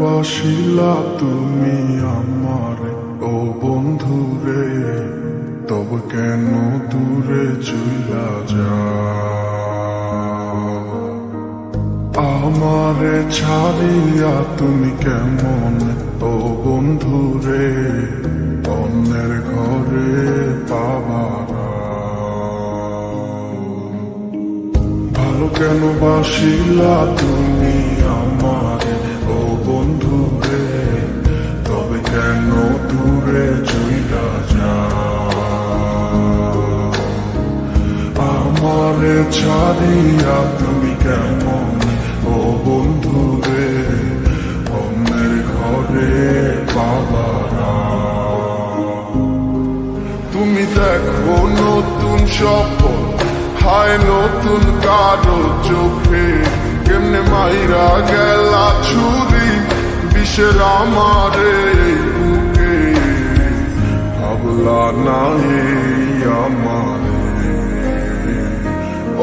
বাসিলা তুমি আমার ও বন্ধুরে, তবে কেন দূরে চইলা যাও? আমারে ছাড়িয়া তুমি কেমন ও বন্ধুরে অন্যের ঘরে পাবারা? ভালো কেন বাসিলা তুমি আমারে ও বন্ধুরে, তবে কেন দূরে চইলা যাও? আমারে ছাড়িয়া তুমি কেমন ও বন্ধুরে অন্যের ঘরে পাবারা? তুমি দেখো নতুন স্বপ্ন, হায় নতুন কারো চোখে, কেমনে মাইরা গেলা ছুরি বিষের আমারে বুকে। ভাবলা না এই আমারে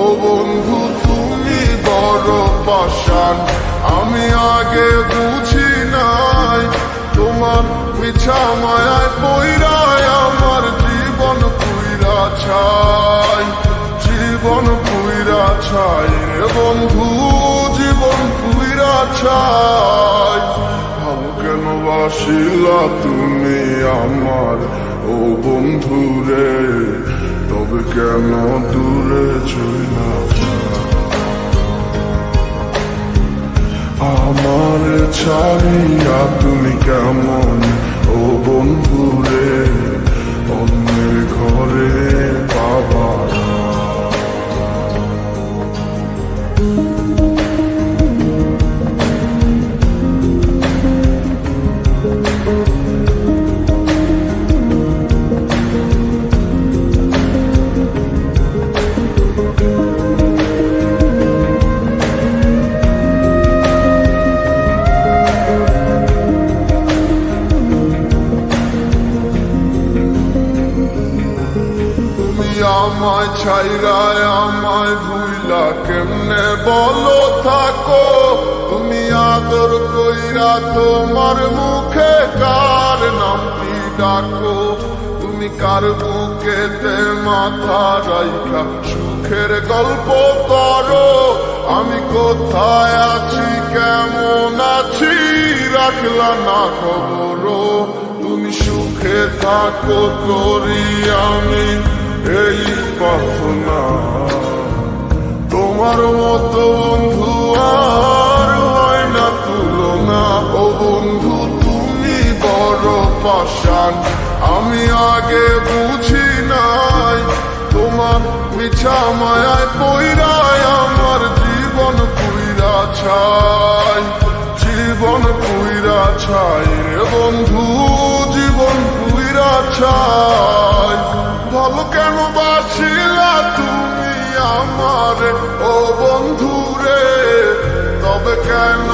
ও বন্ধু তুমি বড় পাষাণ, আমি আগে বুঝি নাই তোমার মিছা মায়ায় পইরায় আমার জীবন পুইরা ছাই, জীবন পুইরা ছাই রে বন্ধু, জীবন পুইরা ছাই। ভালো কেন বাসিলা তুমি আমার ও বন্ধুরে, তবে কেন দূরে চইলা যাও? আমার ছাড়িয়া তুমি কেমন ও বন্ধুরে অন্যের ঘরে পাবারা? আমায় ছাইরায় আমায় ভুইলা কেমনে বলো থাকো? তুমি আদর কইরা তোমার মুখে কার নামটি ডাকো? তুমি কার বুকেতে মাথা রাইখা সুখের গল্প করো? আমি কোথায় আছি কেমন আছি রাখলা না খবর? তুমি সুখে থাকো করি আমি এই প্রার্থনা, তোমার মতো বন্ধু আর হয় না তুলনা। ও বন্ধু তুমি বড় পাষাণ, আমি আগে বুঝি নাই তোমার মিছা মায়ায় পইরায় আমার জীবন পুইরা ছাই, জীবন পুইরা ছাই রে বন্ধু, জীবন পুইরা ছাই। ভালো কেন বাসিলা তুমি আমারে ও বন্ধুরে, তবে কেন